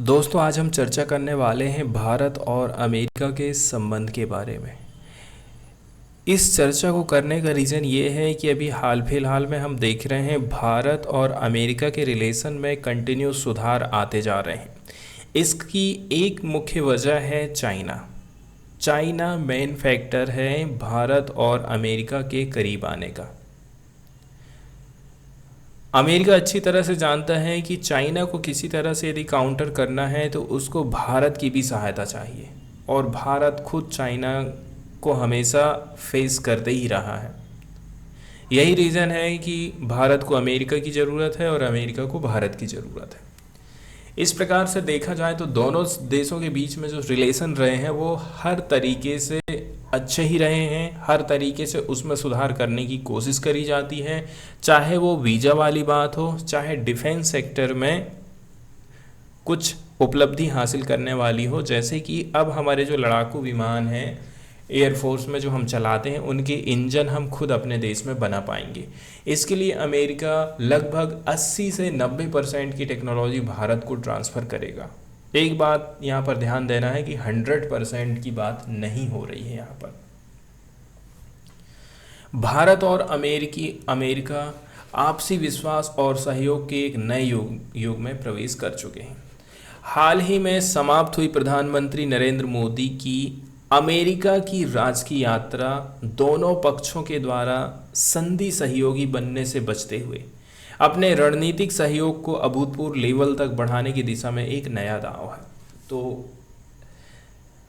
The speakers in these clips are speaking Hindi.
दोस्तों, आज हम चर्चा करने वाले हैं भारत और अमेरिका के संबंध के बारे में। इस चर्चा को करने का रीज़न ये है कि अभी हाल फिलहाल में हम देख रहे हैं भारत और अमेरिका के रिलेशन में कंटिन्यूस सुधार आते जा रहे हैं। इसकी एक मुख्य वजह है चाइना। चाइना मेन फैक्टर है भारत और अमेरिका के करीब आने का। अमेरिका अच्छी तरह से जानता है कि चाइना को किसी तरह से यदि काउंटर करना है तो उसको भारत की भी सहायता चाहिए, और भारत खुद चाइना को हमेशा फेस करते ही रहा है। यही रीज़न है कि भारत को अमेरिका की ज़रूरत है और अमेरिका को भारत की ज़रूरत है। इस प्रकार से देखा जाए तो दोनों देशों के बीच में जो रिलेशन रहे हैं वो हर तरीके से अच्छे ही रहे हैं। हर तरीके से उसमें सुधार करने की कोशिश करी जाती है, चाहे वो वीज़ा वाली बात हो, चाहे डिफेंस सेक्टर में कुछ उपलब्धि हासिल करने वाली हो। जैसे कि अब हमारे जो लड़ाकू विमान हैं एयरफोर्स में जो हम चलाते हैं, उनके इंजन हम खुद अपने देश में बना पाएंगे। इसके लिए अमेरिका लगभग 80 से 90% की टेक्नोलॉजी भारत को ट्रांसफ़र करेगा। एक बात यहाँ पर ध्यान देना है कि 100% की बात नहीं हो रही है। यहाँ पर भारत और अमेरिका आपसी विश्वास और सहयोग के एक नए युग में प्रवेश कर चुके हैं। हाल ही में समाप्त हुई प्रधानमंत्री नरेंद्र मोदी की अमेरिका की राजकीय यात्रा दोनों पक्षों के द्वारा संधि सहयोगी बनने से बचते हुए अपने रणनीतिक सहयोग को अभूतपूर्व लेवल तक बढ़ाने की दिशा में एक नया दांव है। तो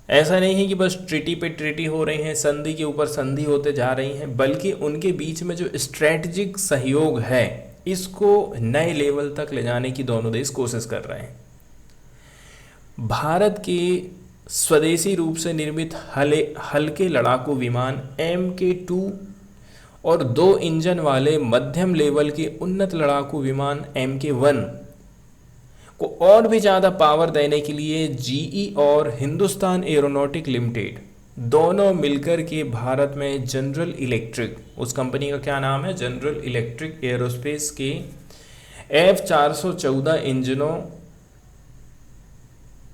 ऐसा नहीं है कि बस ट्रीटी पे ट्रीटी हो रही हैं, संधि के ऊपर संधि होते जा रही हैं, बल्कि उनके बीच में जो स्ट्रैटेजिक सहयोग है इसको नए लेवल तक ले जाने की दोनों देश कोशिश कर रहे हैं। भारत के स्वदेशी रूप से निर्मित हल्के लड़ाकू विमान MK2 और 2 इंजन वाले मध्यम लेवल के उन्नत लड़ाकू विमान MK1 को और भी ज़्यादा पावर देने के लिए GE और हिंदुस्तान एरोनॉटिक लिमिटेड दोनों मिलकर के भारत में जनरल इलेक्ट्रिक, उस कंपनी का क्या नाम है, जनरल इलेक्ट्रिक एरोस्पेस के F414 इंजनों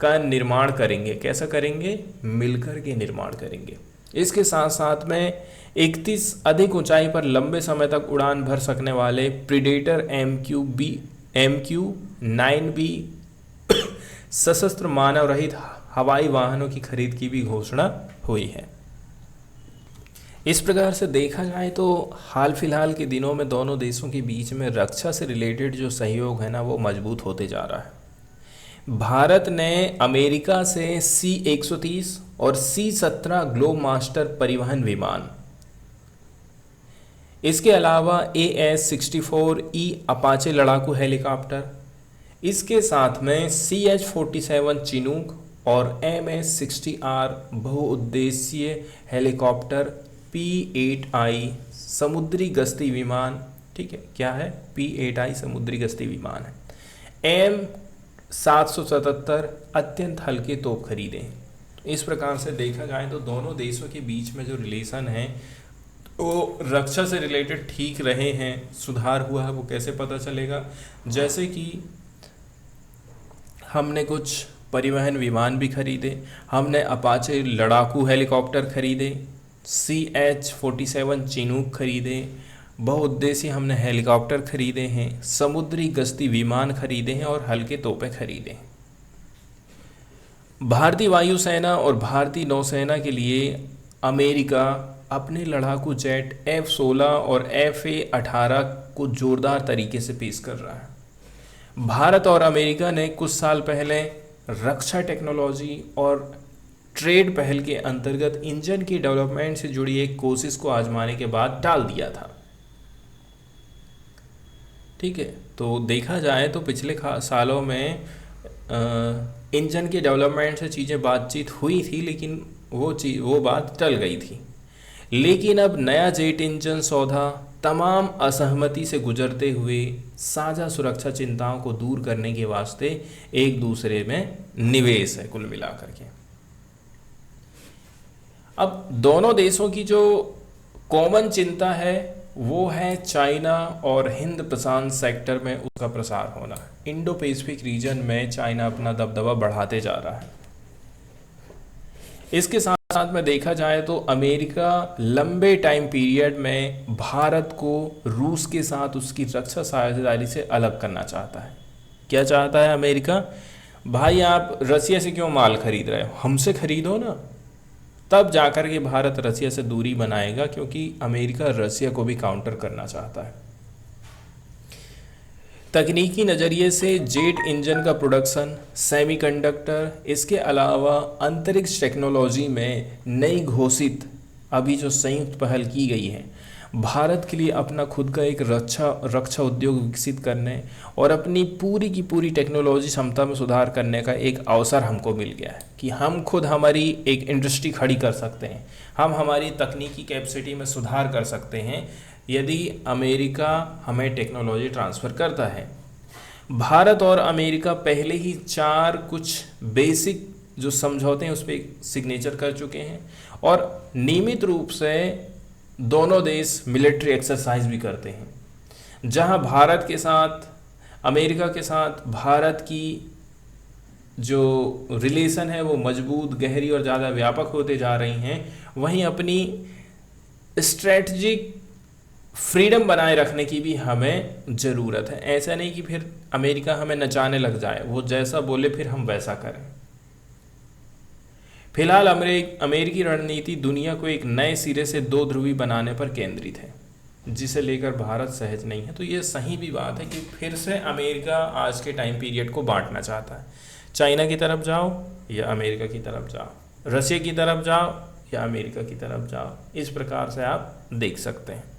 का निर्माण करेंगे। कैसा करेंगे? मिलकर के निर्माण करेंगे। इसके साथ साथ में 31 अधिक ऊंचाई पर लंबे समय तक उड़ान भर सकने वाले प्रीडेटर MQ-9B सशस्त्र मानव रहित हवाई वाहनों की खरीद की भी घोषणा हुई है। इस प्रकार से देखा जाए तो हाल फिलहाल के दिनों में दोनों देशों के बीच में रक्षा से रिलेटेड जो सहयोग है ना वो मजबूत होते जा रहा है। भारत ने अमेरिका से C-130 और C-17 ग्लोब मास्टर परिवहन विमान, इसके अलावा AS-64E अपाचे लड़ाकू हेलीकॉप्टर, इसके साथ में CH-47 चिनूक और MS-60R बहुउद्देशीय हेलीकॉप्टर, P-8I समुद्री गश्ती विमान, ठीक है, क्या है, P-8I समुद्री गश्ती विमान है, M777 अत्यंत हल्के तोप खरीदे। इस प्रकार से देखा जाए तो दोनों देशों के बीच में जो रिलेशन है वो रक्षा से रिलेटेड ठीक रहे हैं। सुधार हुआ है वो कैसे पता चलेगा? जैसे कि हमने कुछ परिवहन विमान भी खरीदे, हमने अपाचे लड़ाकू हेलीकॉप्टर खरीदे, CH-47 चिनूक खरीदे, बहुउद्देशीय हमने हेलीकॉप्टर खरीदे हैं, समुद्री गश्ती विमान खरीदे हैं और हल्के तोपें खरीदे हैं। भारतीय वायुसेना और भारतीय नौसेना के लिए अमेरिका अपने लड़ाकू जेट F-16 और FA-18 को जोरदार तरीके से पेश कर रहा है। भारत और अमेरिका ने कुछ साल पहले रक्षा टेक्नोलॉजी और ट्रेड पहल के अंतर्गत इंजन की डेवलपमेंट से जुड़ी एक कोशिश को आजमाने के बाद टाल दिया था। ठीक है, तो देखा जाए तो पिछले सालों में इंजन के डेवलपमेंट से चीज़ें बातचीत हुई थी, लेकिन वो बात टल गई थी। लेकिन अब नया जेट इंजन सौदा तमाम असहमति से गुजरते हुए साझा सुरक्षा चिंताओं को दूर करने के वास्ते एक दूसरे में निवेश है कुल मिलाकर के। अब दोनों देशों की जो कॉमन चिंता है वो है चाइना और हिंद प्रशांत सेक्टर में उसका प्रसार होना। इंडो पैसिफिक रीजन में चाइना अपना दबदबा बढ़ाते जा रहा है। इसके साथ साथ में देखा जाए तो अमेरिका लंबे टाइम पीरियड में भारत को रूस के साथ उसकी रक्षा साझेदारी से अलग करना चाहता है। क्या चाहता है अमेरिका? भाई आप रसिया से क्यों माल खरीद रहे हो, हमसे खरीदो ना। तब जाकर के भारत रसिया से दूरी बनाएगा, क्योंकि अमेरिका रसिया को भी काउंटर करना चाहता है। तकनीकी नज़रिए से जेट इंजन का प्रोडक्शन, सेमीकंडक्टर, इसके अलावा अंतरिक्ष टेक्नोलॉजी में नई घोषित अभी जो संयुक्त पहल की गई है, भारत के लिए अपना खुद का एक रक्षा उद्योग विकसित करने और अपनी पूरी की पूरी टेक्नोलॉजी क्षमता में सुधार करने का एक अवसर हमको मिल गया है कि हम खुद हमारी एक इंडस्ट्री खड़ी कर सकते हैं, हम हमारी तकनीकी कैपेसिटी में सुधार कर सकते हैं यदि अमेरिका हमें टेक्नोलॉजी ट्रांसफ़र करता है। भारत और अमेरिका पहले ही 4 कुछ बेसिक जो समझौते हैं उस पर सिग्नेचर कर चुके हैं और नियमित रूप से दोनों देश मिलिट्री एक्सरसाइज भी करते हैं। जहां भारत के साथ अमेरिका के साथ भारत की जो रिलेशन है वो मजबूत, गहरी और ज़्यादा व्यापक होते जा रही हैं, वहीं अपनी स्ट्रेटजिक फ्रीडम बनाए रखने की भी हमें ज़रूरत है। ऐसा नहीं कि फिर अमेरिका हमें नचाने लग जाए, वो जैसा बोले फिर हम वैसा करें। फिलहाल अमेरिकी रणनीति दुनिया को एक नए सिरे से 2 ध्रुवी बनाने पर केंद्रित है, जिसे लेकर भारत सहज नहीं है। तो ये सही भी बात है कि फिर से अमेरिका आज के टाइम पीरियड को बांटना चाहता है। चाइना की तरफ जाओ या अमेरिका की तरफ जाओ, रसिया की तरफ जाओ या अमेरिका की तरफ जाओ, इस प्रकार से आप देख सकते हैं।